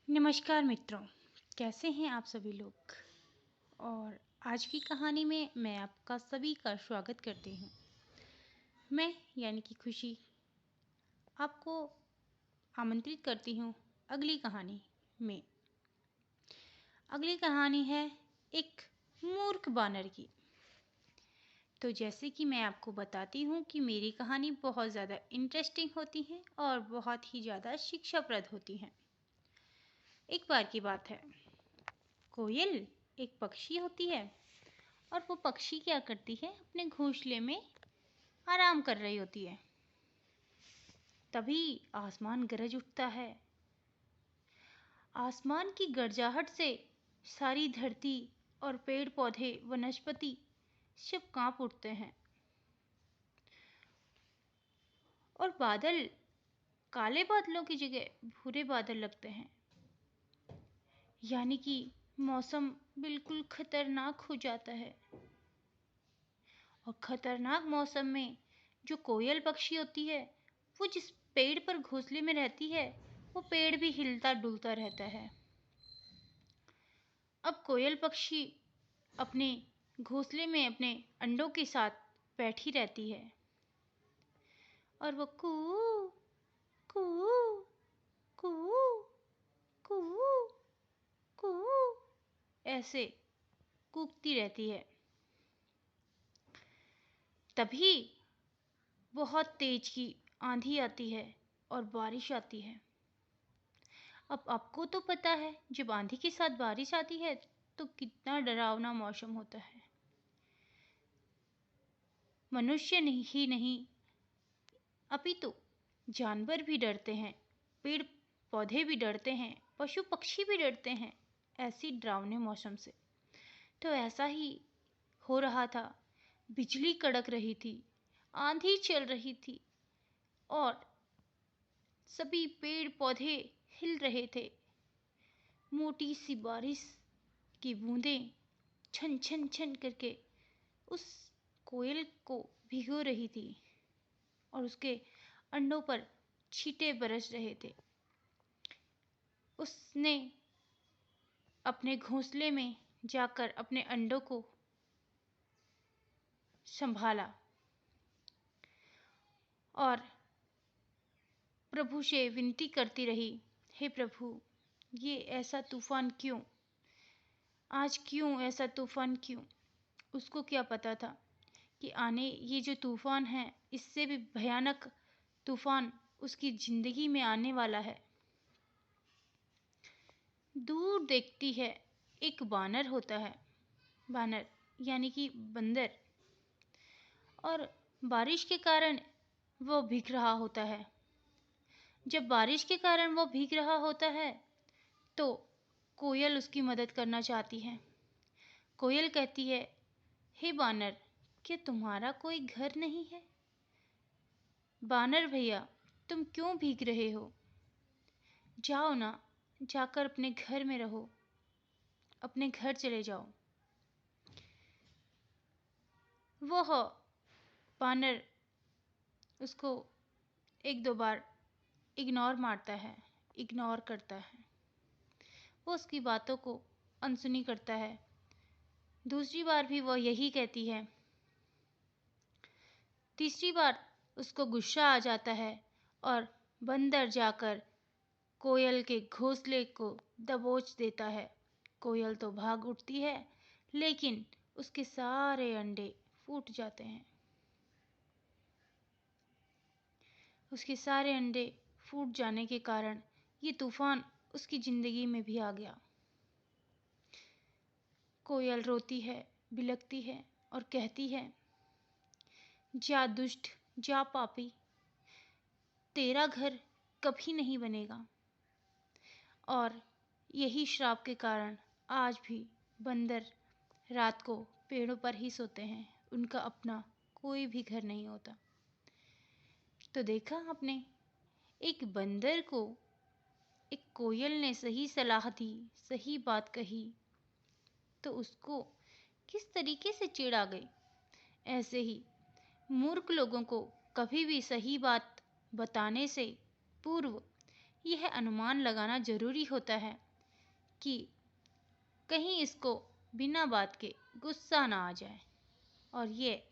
नमस्कार मित्रों, कैसे हैं आप सभी लोग। और आज की कहानी में मैं आपका सभी का स्वागत करती हूँ। मैं यानी कि खुशी आपको आमंत्रित करती हूँ अगली कहानी में। अगली कहानी है एक मूर्ख बानर की। तो जैसे कि मैं आपको बताती हूँ कि मेरी कहानी बहुत ज़्यादा इंटरेस्टिंग होती है और बहुत ही ज़्यादा शिक्षाप्रद होती है। एक बार की बात है, कोयल एक पक्षी होती है और वो पक्षी क्या करती है, अपने घोंसले में आराम कर रही होती है। तभी आसमान गरज उठता है। आसमान की गरजाहट से सारी धरती और पेड़ पौधे वनस्पति सब कांप उठते हैं और बादल काले बादलों की जगह भूरे बादल लगते हैं। यानी कि मौसम बिल्कुल खतरनाक हो जाता है। और खतरनाक मौसम में जो कोयल पक्षी होती है, वो जिस पेड़ पर घोंसले में रहती है, वो पेड़ भी हिलता डुलता रहता है। अब कोयल पक्षी अपने घोंसले में अपने अंडों के साथ बैठी रहती है और वो कू कू कू कू कू ऐसे कूकती रहती है। तभी बहुत तेज की आंधी आती है और बारिश आती है। अब आपको तो पता है, जब आंधी के साथ बारिश आती है तो कितना डरावना मौसम होता है। मनुष्य ही नहीं अपितु जानवर भी डरते हैं, पेड़ पौधे भी डरते हैं, पशु पक्षी भी डरते हैं ऐसी डरावने मौसम से। तो ऐसा ही हो रहा था। बिजली कड़क रही थी, आंधी चल रही थी और सभी पेड़ पौधे हिल रहे थे। मोटी सी बारिश की बूंदें छन छन छन करके उस कोयल को भिगो रही थी और उसके अंडों पर छींटे बरस रहे थे। उसने अपने घोंसले में जाकर अपने अंडों को संभाला और प्रभु से विनती करती रही, हे प्रभु, ये ऐसा तूफान क्यों? आज क्यों ऐसा तूफान क्यों? उसको क्या पता था कि ये जो तूफान है, इससे भी भयानक तूफान उसकी जिंदगी में आने वाला है। दूर देखती है, एक बानर होता है। बानर यानी कि बंदर। और बारिश के कारण वो भीग रहा होता है। जब बारिश के कारण वो भीग रहा होता है तो कोयल उसकी मदद करना चाहती है। कोयल कहती है, हे बानर, क्या तुम्हारा कोई घर नहीं है? बानर भैया, तुम क्यों भीग रहे हो? जाओ ना, जाकर अपने घर में रहो, अपने घर चले जाओ। वह बानर उसको एक दो बार इग्नोर मारता है, इग्नोर करता है। वो उसकी बातों को अनसुनी करता है। दूसरी बार भी वह यही कहती है। तीसरी बार उसको गुस्सा आ जाता है और बंदर जाकर कोयल के घोंसले को दबोच देता है। कोयल तो भाग उठती है, लेकिन उसके सारे अंडे फूट जाते हैं। उसके सारे अंडे फूट जाने के कारण ये तूफान उसकी जिंदगी में भी आ गया। कोयल रोती है, बिलखती है और कहती है, जा दुष्ट, जा पापी, तेरा घर कभी नहीं बनेगा। और यही श्राप के कारण आज भी बंदर रात को पेड़ों पर ही सोते हैं। उनका अपना कोई भी घर नहीं होता। तो देखा आपने, एक बंदर को एक कोयल ने सही सलाह दी, सही बात कही, तो उसको किस तरीके से चिढ़ आ गई। ऐसे ही मूर्ख लोगों को कभी भी सही बात बताने से पूर्व यह अनुमान लगाना ज़रूरी होता है कि कहीं इसको बिना बात के गुस्सा ना आ जाए और ये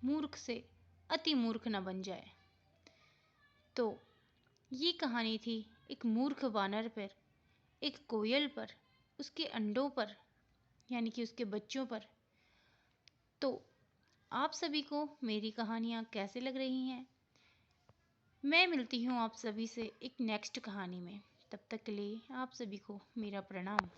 मूर्ख से अति मूर्ख न बन जाए। तो ये कहानी थी एक मूर्ख वानर पर, एक कोयल पर, उसके अंडों पर यानी कि उसके बच्चों पर। तो आप सभी को मेरी कहानियाँ कैसे लग रही हैं? मैं मिलती हूँ आप सभी से एक नेक्स्ट कहानी में। तब तक के लिए आप सभी को मेरा प्रणाम।